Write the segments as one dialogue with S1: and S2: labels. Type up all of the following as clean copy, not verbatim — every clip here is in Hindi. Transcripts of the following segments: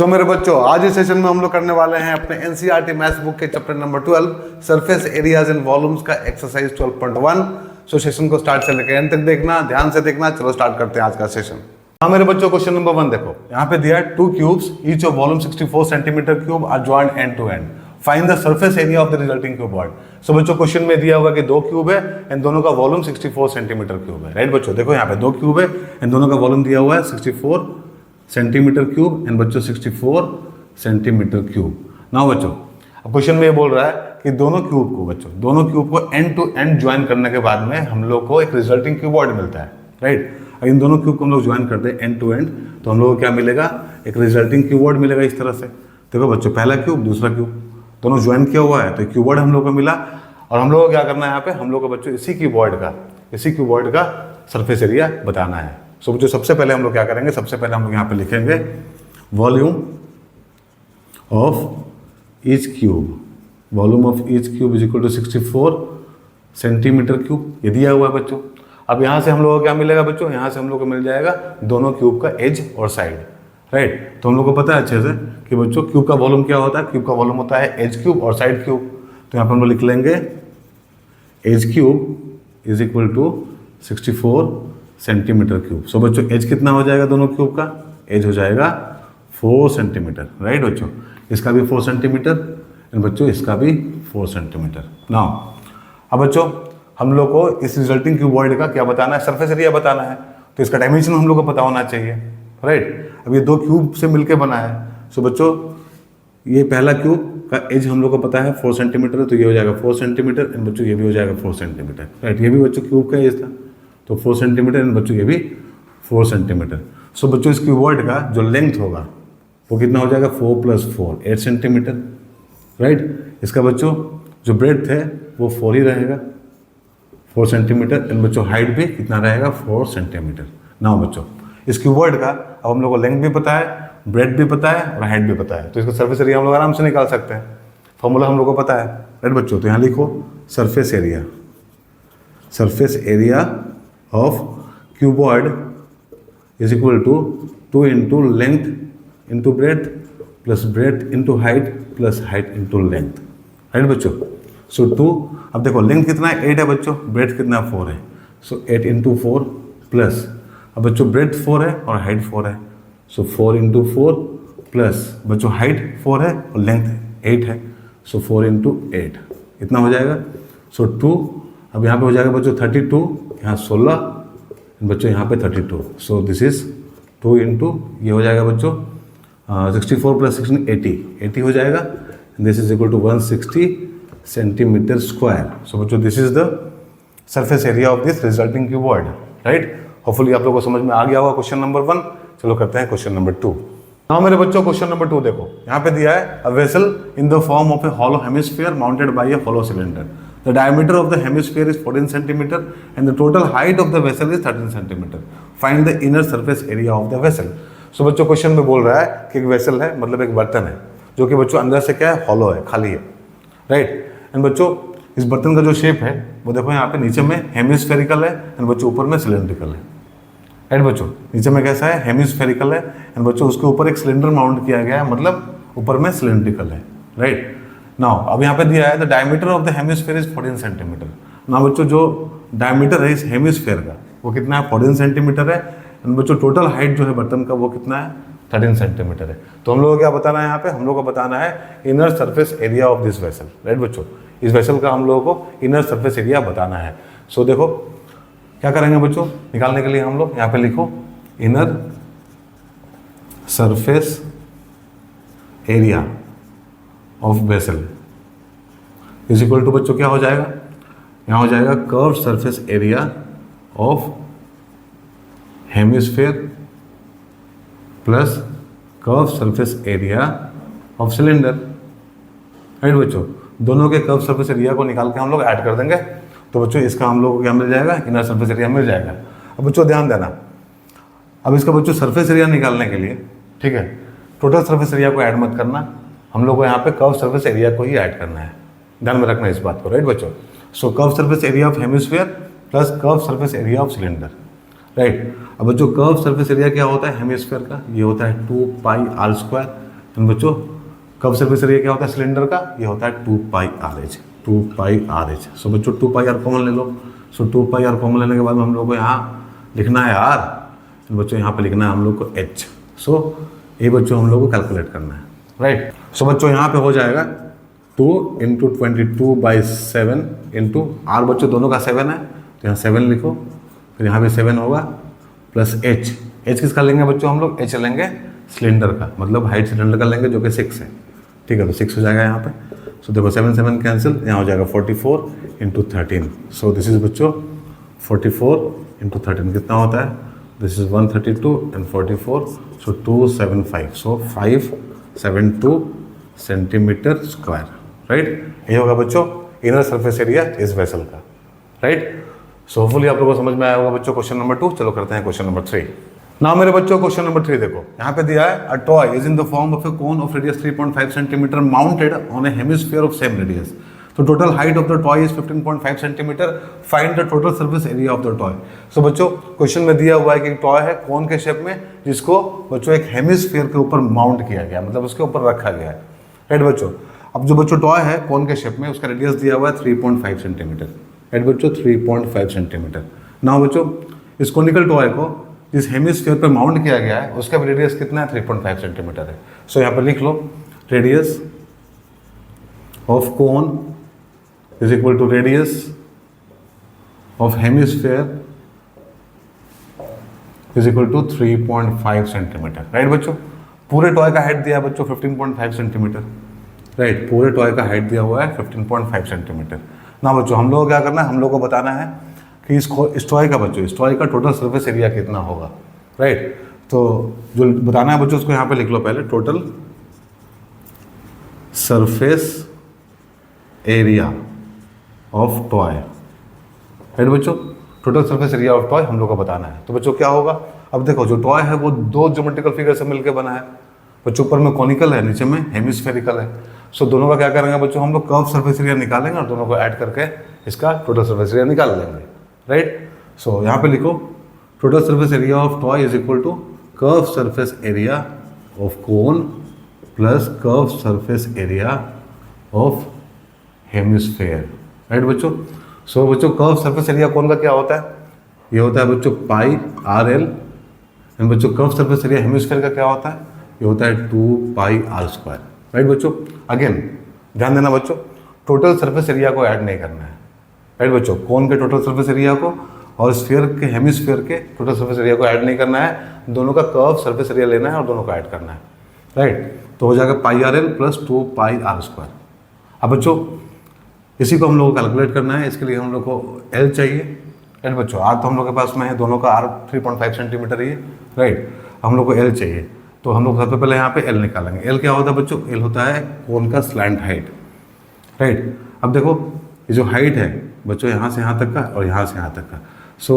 S1: सो मेरे बच्चों, आज इस सेशन में हम लोग करने वाले हैं अपने एनसीईआरटी मैथ्स बुक के chapter number 12 surface areas and volumes का एक्सरसाइज 12.1। सो सेशन को स्टार्ट से लेकर एंड तक देखना, ध्यान से देखना। चलो स्टार्ट करते हैं आज का सेशन। हाँ मेरे बच्चों, क्वेश्चन नंबर 1 देखो, यहाँ पे दिया है 2 cubes each of volume 64 centimetre cube are joined end to end, find the surface area of the resulting cuboid. So बच्चों, क्वेश्चन में दिया हुआ कि 2 क्यूब है एंड दोनों का वॉल्यूम 64 सेंटीमीटर क्यूब है। राइट बच्चों, देखो यहाँ पे 2 क्यूब है एंड दोनों का वॉल्यूम दिया हुआ है 64 सेंटीमीटर क्यूब एंड बच्चों 64 सेंटीमीटर क्यूब। ना बच्चों, अब क्वेश्चन में ये बोल रहा है कि दोनों क्यूब को एंड टू एंड ज्वाइन करने के बाद में हम लोग को एक रिजल्टिंग क्यूबॉइड मिलता है। राइट, इन दोनों क्यूब को हम लोग ज्वाइन करते हैं एंड टू एंड, तो हम लोग को क्या मिलेगा, एक रिजल्टिंग क्यूबॉइड मिलेगा इस तरह से। देखो बच्चों, पहला क्यूब दूसरा क्यूब दोनों ज्वाइन किया हुआ है, तो क्यूबॉइड हम लोग को मिला। और हम लोग को क्या करना है यहाँ पे, हम लोग को बच्चों इसी क्यूबॉइड का सरफेस एरिया बताना है। सो बच्चों, सबसे पहले हम लोग क्या करेंगे, सबसे पहले हम लोग यहाँ पे लिखेंगे volume of each cube is equal to 64 centimetre cube, ये दिया हुआ है बच्चों। अब यहाँ से हम लोग को क्या मिलेगा बच्चों, यहाँ से हम लोग को मिल जाएगा दोनों क्यूब का एज और साइड। राइट, तो हम लोग को पता है अच्छे से कि बच्चों क्यूब का वॉल्यूम क्या होता है, क्यूब का वॉल्यूम होता है एज क्यूब और साइड क्यूब। तो यहाँ पर हम लोग लिख लेंगे edge cube is equal to 64 centimetre cube. So बच्चों, एज कितना हो जाएगा दोनों क्यूब का, एज हो जाएगा 4 सेंटीमीटर। राइट बच्चों, इसका भी 4 सेंटीमीटर एंड बच्चों इसका भी 4 सेंटीमीटर। नाउ अब बच्चों, हम लोग को इस रिजल्टिंग क्यूबॉइड का क्या बताना है, सरफेस एरिया बताना है, तो इसका डायमेंशन हम लोग को पता होना चाहिए। राइट, अब ये 2 क्यूब से मिलके बना है। सो बच्चों, ये पहला क्यूब का एज हम लोग को पता है 4 सेंटीमीटर है, तो ये हो जाएगा 4 सेंटीमीटर एंड बच्चों ये भी हो जाएगा 4 सेंटीमीटर। राइट, ये भी बच्चों क्यूब का एज था, तो 4 सेंटीमीटर एंड बच्चों ये भी 4 सेंटीमीटर। सो बच्चों, इस क्यूबॉइड का जो लेंथ होगा वो कितना हो जाएगा, 4 + 4 8 सेंटीमीटर। राइट, इसका बच्चों जो ब्रेड्थ है वो 4 ही रहेगा, 4 सेंटीमीटर एंड बच्चों हाइट भी कितना रहेगा, 4 सेंटीमीटर। ना बच्चों, इस क्यूबॉइड का अब हम लोग को लेंथ भी पता है, ब्रेड भी पता है और हाइट भी पता है, तो इसका सरफेस एरिया हम लोग आराम से निकाल सकते हैं। फॉर्मूला हम लोग को पता है। राइट बच्चों, तो यहाँ लिखो surface area of cuboid is equal to 2 into length into breadth plus breadth into height plus height into length. Right बच्चों, सो 2, अब देखो लेंथ कितना है 8 है बच्चों, ब्रेथ कितना 4 है, सो 8 इंटू 4 प्लस, अब बच्चों ब्रेथ 4 है और हाइट 4 है, सो 4 इंटू 4 प्लस बच्चों हाइट 4 है और लेंथ 8 है, सो 4 इंटू 8 इतना हो जाएगा। सो 2, अब यहाँ पे हो जाएगा बच्चों 32, यहाँ 16 बच्चों यहाँ पे 32, सो दिस इज 2 इंटू ये हो जाएगा बच्चों 64 + 16 80 हो जाएगा। This is equal to 160 centimetre square. So बच्चों, this is the surface area of this resulting cuboid. Right, hopefully आप लोगों को समझ में आ गया होगा क्वेश्चन नंबर 1। चलो करते हैं क्वेश्चन नंबर 2। हाँ मेरे बच्चों, क्वेश्चन नंबर 2 देखो, यहाँ पे दिया है a vessel in the form of a hollow hemisphere mounted by a hollow cylinder. The diameter of the hemisphere is 14 centimetre and the total height of the vessel is 13 centimetre. Find the inner surface area of the vessel. So बच्चों, क्वेश्चन में बोल रहा है कि एक वेसल है, मतलब एक बर्तन है जो कि बच्चों अंदर से क्या है, हॉलो है, खाली है। राइट, एंड बच्चों इस बर्तन का जो शेप है वो देखो यहाँ पे नीचे में हेमिस्फेरिकल है एंड बच्चों ऊपर में सिलेंड्रिकल है। राइट बच्चों, नीचे में कैसा है, हेमिस्फेरिकल है एंड बच्चों उसके ऊपर एक सिलेंडर माउंट किया गया है, मतलब ऊपर में सिलेंड्रिकल है। राइट, नाउ अब यहाँ पे दिया है the diameter of the hemisphere is 14 centimetre. Now बच्चों, जो डायमीटर है इस हेमिस्फीयर का वो कितना है, 14 सेंटीमीटर है एंड बच्चों टोटल हाइट जो है बर्तन का वो कितना है, 13 सेंटीमीटर है। तो हम लोग को क्या बताना है यहाँ पे, हम लोग को बताना है inner surface area of this vessel. Right बच्चों, इस वेसल का हम लोगों को इनर सरफेस एरिया बताना है। सो देखो क्या करेंगे बच्चों, निकालने के लिए हम लोग यहाँ पे लिखो inner surface area of vessel is equal to बच्चों क्या हो जाएगा, यहाँ हो जाएगा curve surface area of hemisphere plus curve surface area of cylinder. Right बच्चों, दोनों के कर्व सरफेस एरिया को निकाल के हम लोग ऐड कर देंगे, तो बच्चों इसका हम लोग को क्या मिल जाएगा, इनर सरफेस एरिया मिल जाएगा। अब बच्चों ध्यान देना, अब इसका बच्चों सरफेस एरिया निकालने के लिए, ठीक है, टोटल सरफेस एरिया को ऐड मत करना, हम लोग को यहाँ पे कर्व सरफेस एरिया को ही ऐड करना है, ध्यान में रखना इस बात को। राइट बच्चों, so curve surface area of hemisphere plus curve surface area of cylinder. Right, अब जो कर्व सरफेस एरिया क्या होता है हेमिस्फीयर का, ये होता है 2 पाई r² एंड बच्चों कर्व सरफेस एरिया क्या होता है सिलेंडर का, ये होता है 2 pi R H, 2 pi R H. सो बच्चों 2 पाई आर कॉमन ले लो। सो 2 पाई आर कॉमन लेने के बाद हम लोग को यहाँ लिखना है आर, बच्चों यहाँ पे लिखना है हम लोग को एच। सो ये बच्चों हम लोग को कैलकुलेट करना है, राइट। सो बच्चों यहाँ पे हो जाएगा 2 इंटू 22/7 इंटू आर, बच्चों दोनों का 7 है तो यहाँ 7 लिखो, फिर यहाँ पे 7 होगा प्लस एच। एच किसका लेंगे बच्चों हम लोग, एच लेंगे सिलेंडर का, मतलब हाइट सिलेंडर का लेंगे जो कि 6 है, ठीक है। तो 6 हो जाएगा यहाँ पे। सो देखो 7 7 कैंसिल, यहाँ हो जाएगा 44 इंटू 13। सो दिस इज बच्चों 44 इंटू 13 कितना होता है, this is 132 and 44, so 275, so 572 centimetre square, right. ये होगा बच्चों इनर सरफेस एरिया इस वेसल का, राइट। सो होपफुली आप लोगों को समझ में आया होगा बच्चों क्वेश्चन नंबर 2। चलो करते हैं क्वेश्चन नंबर 3। नाउ मेरे बच्चों क्वेश्चन नंबर 3 देखो, यहाँ पे दिया है a toy is in the form of a cone of radius 3.5 centimetre mounted on a hemisphere of same radius. तो total height of the toy is 15.5 centimetre, find the total surface area of the toy. So बच्चों क्वेश्चन में दिया हुआ है कि टॉय है कोन के शेप में, जिसको बच्चों एक हेमिस्फीयर के ऊपर माउंट किया गया, मतलब उसके ऊपर रखा गया है, राइट बच्चों। अब जो बच्चों टॉय है कोन के शेप में, उसका रेडियस दिया हुआ है 3.5 सेंटीमीटर, राइट बच्चों 3.5 सेंटीमीटर। नाउ बच्चों इस कोनिकल टॉय को जिस हेमिस्फीयर पर माउंट किया गया है उसका रेडियस कितना है, 3.5 सेंटीमीटर है। सो यहाँ पर लिख लो radius of cone is equal to radius of hemisphere is equal to 3.5 centimetre, right बच्चों। पूरे टॉय का हाइट दिया है बच्चों 15.5 सेंटीमीटर, राइट। पूरे टॉय का हाइट दिया हुआ है 15.5 सेंटीमीटर। ना बच्चों हम लोग को क्या करना है, हम लोग को बताना है कि इस टॉय का बच्चों इस टॉय का टोटल सरफेस एरिया कितना होगा, राइट। तो जो बताना है बच्चों उसको यहाँ पे लिख लो पहले, total surface area of toy, right बच्चों। Total surface area of toy हम लोग को बताना है। तो बच्चों क्या होगा, अब देखो जो टॉय है वो 2 ज्योमेट्रिकल फिगर से मिलकर बना है बच्चों, ऊपर में कॉनिकल है, नीचे में हेमिस्फेरिकल है। सो दोनों का क्या करेंगे बच्चों, हम लोग कर्व सरफेस एरिया निकालेंगे और दोनों को ऐड करके इसका टोटल सरफेस एरिया निकाल लेंगे, राइट। सो यहाँ पे लिखो total surface area of toy is equal to curve surface area of cone plus curve surface area of hemisphere, right बच्चों। सो बच्चों कर्व सरफेस एरिया कोन का क्या होता है, ये होता है बच्चों पाई आर एल, एंड बच्चों कर्व सरफेस एरिया हेमिस्फेयर का क्या होता है, ये होता है 2 पाई आर स्क्वायर, राइट बच्चों। अगेन ध्यान देना बच्चों, टोटल सरफेस एरिया को ऐड नहीं करना है, राइट बच्चों। कोन के टोटल सरफेस एरिया को और स्फीयर के हेमिस्फीयर के टोटल सरफेस एरिया को ऐड नहीं करना है, दोनों का कर्व सरफेस एरिया लेना है और दोनों को ऐड करना है, राइट। तो हो जाएगा pi r l plus 2 pi r square. अब बच्चों इसी को हम लोग को कैलकुलेट करना है, इसके लिए हम लोग को एल चाहिए, राइट बच्चों। आर तो हम लोग के पास में है, दोनों का आर 3.5 सेंटीमीटर ही है, राइट। हम लोग को एल चाहिए, तो हम लोग सबसे पहले यहाँ पे एल निकालेंगे। एल क्या होता है बच्चों, एल होता है कोन का स्लैंट हाइट, राइट। अब देखो ये जो हाइट है बच्चों यहाँ से यहाँ तक का और यहाँ से यहाँ तक का, सो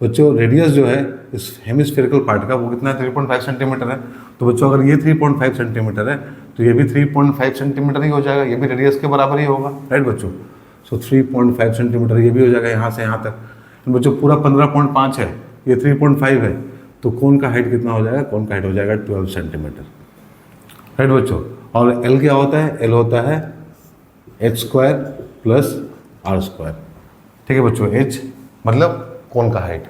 S1: बच्चों रेडियस जो है इस हेमिस्फेरिकल पार्ट का वो कितना है, 3.5 सेंटीमीटर है। तो बच्चों अगर ये 3.5 सेंटीमीटर है तो ये भी 3.5 सेंटीमीटर ही हो जाएगा, ये भी रेडियस के बराबर ही होगा, राइट बच्चों। सो 3.5 सेंटीमीटर ये भी हो जाएगा यहाँ से यहाँ तक। बच्चों पूरा 15.5 है, ये 3.5 है, तो कोन का हाइट कितना हो जाएगा, कोन का हाइट हो जाएगा 12 सेंटीमीटर, राइट बच्चों। और एल क्या होता है, एल होता है H square plus R square, ठीक है बच्चों। एच मतलब कोन का हाइट,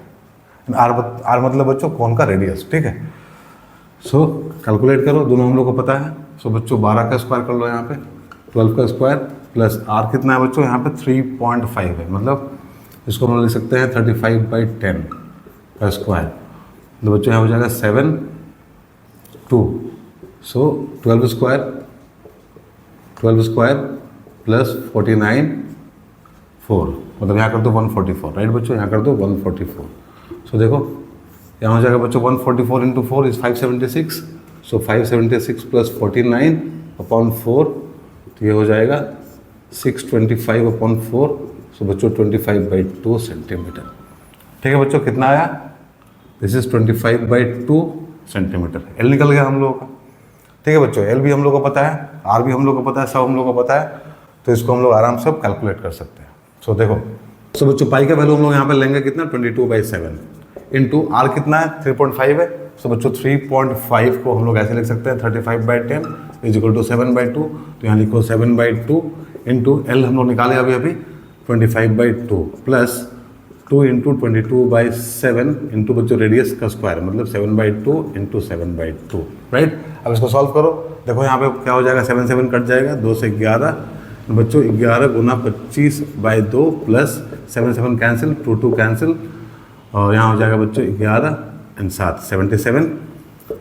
S1: आर मतलब बच्चों कोन का रेडियस, ठीक है। सो कैलकुलेट करो, दोनों हम लोग को पता है। सो बच्चों 12 का स्क्वायर कर लो यहाँ पे, 12 का स्क्वायर प्लस आर कितना है बच्चों, यहाँ पे 3.5 है, मतलब इसको हम लिख सकते हैं 35/10 का स्क्वायर। तो बच्चों यहाँ हो जाएगा 7 2, सो 12 स्क्वायर प्लस 49 4, मतलब यहाँ कर दो 144, राइट बच्चों, यहाँ कर दो 144। सो देखो यहाँ हो जाएगा बच्चों 144 इंटू 4 इज 576, सो 576 प्लस 49/4, तो ये हो जाएगा 625/4, सो बच्चों 25/2 सेंटीमीटर, ठीक है बच्चों। कितना आया, दिस इज 25/2 सेंटीमीटर। एल निकल गया हम लोगों का, ठीक है बच्चों। एल भी हम लोग को पता है, आर भी हम लोग को पता है, सब हम लोग को पता है, तो इसको हम लोग आराम से कैलकुलेट कर सकते हैं। सो देखो, सो बच्चों पाई का वैल्यू हम लोग यहाँ पे लेंगे कितना, 22/7 इंटू आर कितना है 3.5 है, सो बच्चों 3.5 को हम लोग ऐसे लिख सकते हैं 35/10 इज इक्वल टू 7/2। तो यहाँ लिखो 7/2 इंटू एल हम लोग निकाले अभी 25/2 प्लस 2 इंटू 22/7 इंटू बच्चों रेडियस का स्क्वायर मतलब 7/2 इंटू 7/2, राइट। अब इसको सॉल्व करो, देखो यहाँ पे क्या हो जाएगा, 7 7 कट जाएगा, 2 से 11 बच्चों 11 गुना 25/2 प्लस 7 7 कैंसिल, 2 2 कैंसिल और यहाँ हो जाएगा बच्चों 11 एंड 7 77।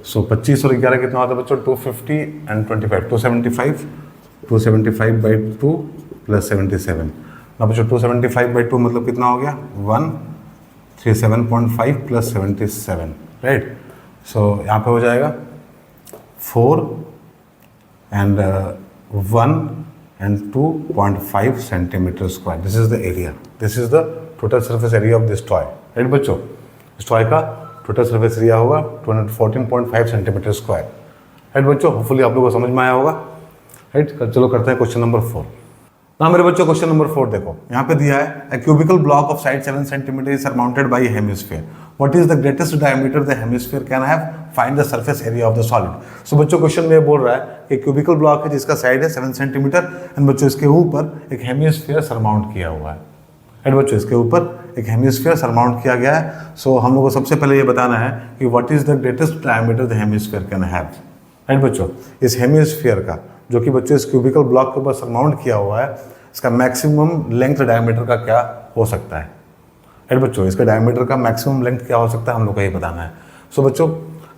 S1: सो 25 और 11 कितना होता है बच्चों 250 एंड 25 275 275/2 प्लस 77। अब बच्चों 275/2 मतलब कितना हो गया 137.5 प्लस 77, राइट। सो यहाँ पे हो जाएगा 4 and 1 and 2.5 centimetre square. This is the area, this is the total surface area of this toy, right बच्चों। इस टॉय का टोटल सरफेस एरिया होगा 214.5 सेंटीमीटर स्क्वायर, राइट बच्चों। होपफुली आप लोगों को समझ में आया होगा, राइट। चलो करते हैं क्वेश्चन नंबर 4। ना मेरे बच्चों क्वेश्चन नंबर 4 देखो, यहाँ पे दिया है a cubical block of side 7 cm is surmounted by a hemisphere. What is the greatest diameter the hemisphere can have? Find the surface area of the solid. So बच्चों क्वेश्चन में बोल रहा है कि क्यूबिकल ब्लॉक है जिसका साइड है 7 सेंटीमीटर एंड बच्चों इसके ऊपर एक हेमिस्फीयर सरमाउंट किया हुआ है, राइट बच्चों। इसके ऊपर एक हेमिस्फीयर सरमाउंट किया गया है। सो हम लोग को सबसे पहले ये बताना है कि what is the greatest diameter the hemisphere can have, right बच्चों। इस हेमिस्फीयर का जो कि बच्चों इस क्यूबिकल ब्लॉक के ऊपर सरमाउंट किया हुआ है, इसका मैक्सिमम लेंथ डायमीटर का क्या हो सकता है, राइट बच्चों। इसका डायमीटर का मैक्सिमम लेंथ क्या हो सकता है हम लोग को ये बताना है। सो बच्चों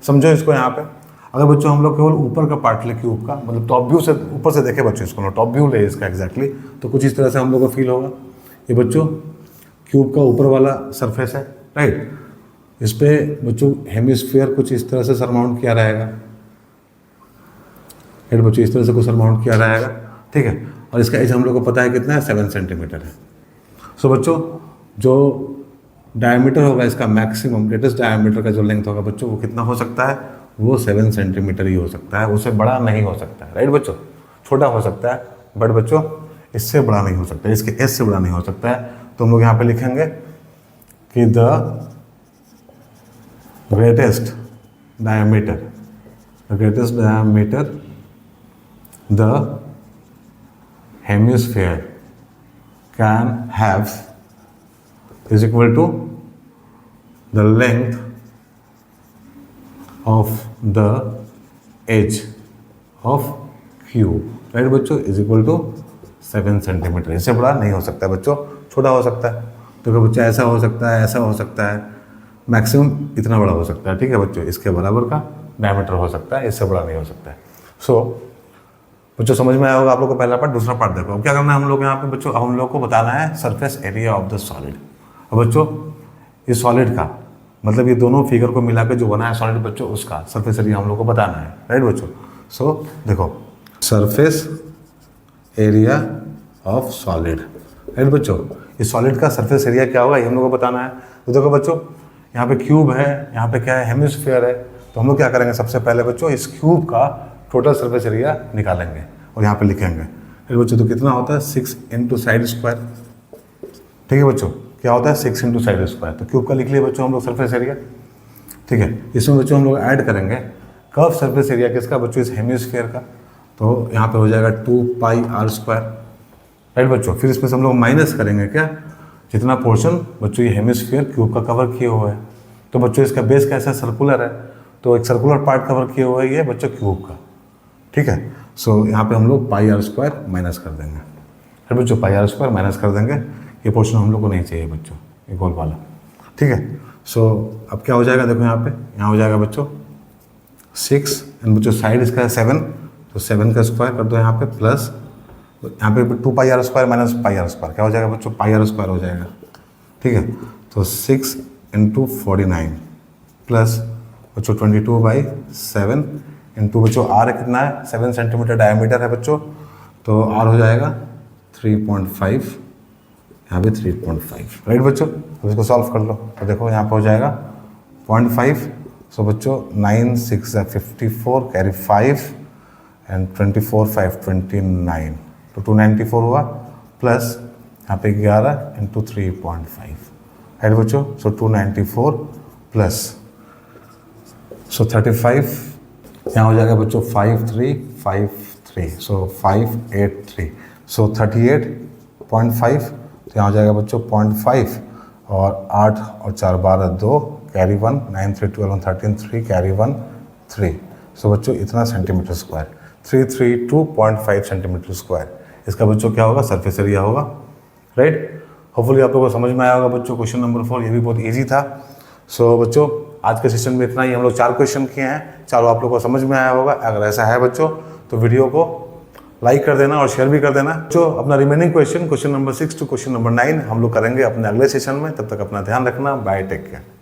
S1: समझो इसको, यहाँ पे अगर बच्चों हम लोग केवल ऊपर का पार्ट ले क्यूब का, मतलब टॉप व्यू से ऊपर से देखे बच्चों इसको, टॉप व्यू ले इसका एग्जैक्टली, तो कुछ इस तरह से हम लोग को फील होगा। ये बच्चों क्यूब का ऊपर वाला सरफेस है, राइट। इस पे बच्चों हेमिस्फीयर कुछ इस तरह से सरमाउंट किया रहेगा, राइट बच्चों। इस तरह से कुछ सरमाउंट किया रहेगा, ठीक है। और इसका एज हम लोग को पता है कितना है 7 सेंटीमीटर है। सो बच्चों जो डायमीटर होगा इसका मैक्सिमम ग्रेटेस्ट डायमीटर का जो लेंथ होगा बच्चों वो कितना हो सकता है, वो 7 सेंटीमीटर ही हो सकता है, उससे बड़ा नहीं हो सकता है, राइट बच्चों। छोटा हो सकता है बट बच्चों इससे बड़ा नहीं हो सकता, इसके एज से बड़ा नहीं हो सकता है। तो हम लोग यहाँ पे लिखेंगे कि the greatest diameter the hemisphere can have is equal to the length of the edge of cube, right बच्चों, is equal to 7 सेंटीमीटर। इससे बड़ा नहीं हो सकता है बच्चों, छोटा हो सकता है। तो बच्चों ऐसा हो सकता है, ऐसा हो सकता है, मैक्सिमम इतना बड़ा हो सकता है, ठीक है बच्चों। इसके बराबर का डायमीटर हो सकता है, इससे बड़ा नहीं हो सकता है। सो बच्चों समझ में आया होगा आप लोग को पहला पार्ट। दूसरा पार्ट देखो, अब क्या करना है हम लोग यहाँ पे बच्चों, अब हम लोग को बताना है surface area of the solid. अब बच्चों इस सॉलिड का मतलब ये दोनों फिगर को मिला के जो बना है सॉलिड बच्चों, उसका सरफेस एरिया हम लोग को बताना है, राइट बच्चों। सो देखो surface area of solid, right बच्चों। इस सॉलिड का सरफेस एरिया क्या होगा ये हम लोग को बताना है। तो देखो बच्चों यहाँ पे क्यूब है, यहाँ पे क्या है हेमिस्फीयर है। तो हम लोग क्या करेंगे सबसे पहले बच्चों इस क्यूब का टोटल सरफेस एरिया निकालेंगे और यहाँ पे लिखेंगे, फिर बच्चों तो कितना होता है 6 इंटू साइड स्क्वायर, ठीक है बच्चों। क्या होता है 6 इंटू साइड स्क्वायर। तो क्यूब का लिख लिए बच्चों हम लोग सरफेस एरिया, ठीक है। इसमें बच्चों हम लोग ऐड करेंगे कर्व सरफेस एरिया किसका बच्चों, इस हेमिस्फीयर का। तो यहाँ पे हो जाएगा 2πr², राइट बच्चों। फिर इसमें से हम लोग माइनस करेंगे क्या, जितना पोर्शन बच्चों ये हेमिस्फीयर क्यूब का कवर किए हुआ है। तो बच्चों इसका बेस कैसा सर्कुलर है, तो एक सर्कुलर पार्ट कवर किए हुआ है ये बच्चों क्यूब का, ठीक है। सो यहाँ पे हम लोग πr² माइनस कर देंगे, फिर बच्चों πr² माइनस कर देंगे। ये पोर्शन हम लोग को नहीं चाहिए बच्चों, ये गोल वाला, ठीक है। सो अब क्या हो जाएगा देखो यहाँ हो जाएगा बच्चों 6 एंड बच्चों साइड इसका है 7, तो 7 का स्क्वायर कर दो यहाँ पे प्लस यहाँ पे 2πr² माइनस πr², क्या हो जाएगा बच्चों πr² हो जाएगा, ठीक है। तो 6 इंटू 49 प्लस बच्चों 22/7 इंटू बच्चों आर कितना है 7 सेंटीमीटर डायमीटर है बच्चों, तो आर हो जाएगा 3.5, यहाँ पे 3.5, राइट बच्चों। अब इसको सॉल्व कर लो तो देखो यहाँ पे हो जाएगा 0.5। सो बच्चों 9 6 54 कैरी 5 एंड 24 5 29, तो 294 हुआ प्लस यहाँ पे 11 इंटू 3.5, राइट बच्चों। सो 294 प्लस
S2: सो 35 यहाँ हो जाएगा बच्चों 5 3 5 3, सो 5 8 3, सो 38.5, तो यहाँ हो जाएगा बच्चों 0.5 और 8 और 4 12 2 कैरी 1, 9 3 12 13 3 कैरी 1 3, सो बच्चों इतना सेंटीमीटर स्क्वायर 332.5 सेंटीमीटर स्क्वायर इसका बच्चों क्या होगा, सरफेस एरिया होगा, राइट। होपफुली आप लोगों को समझ में आया होगा बच्चों क्वेश्चन नंबर 4, ये भी बहुत ईजी था। सो बच्चों आज के सेशन में इतना ही, हम लोग 4 क्वेश्चन किए हैं, चारों आप लोगों को समझ में आया होगा। अगर ऐसा है बच्चों तो वीडियो को लाइक कर देना और शेयर भी कर देना। जो अपना remaining question number 6 to question number 9 हम लोग करेंगे अपने अगले सेशन में। तब तक अपना ध्यान रखना। Bye, take care.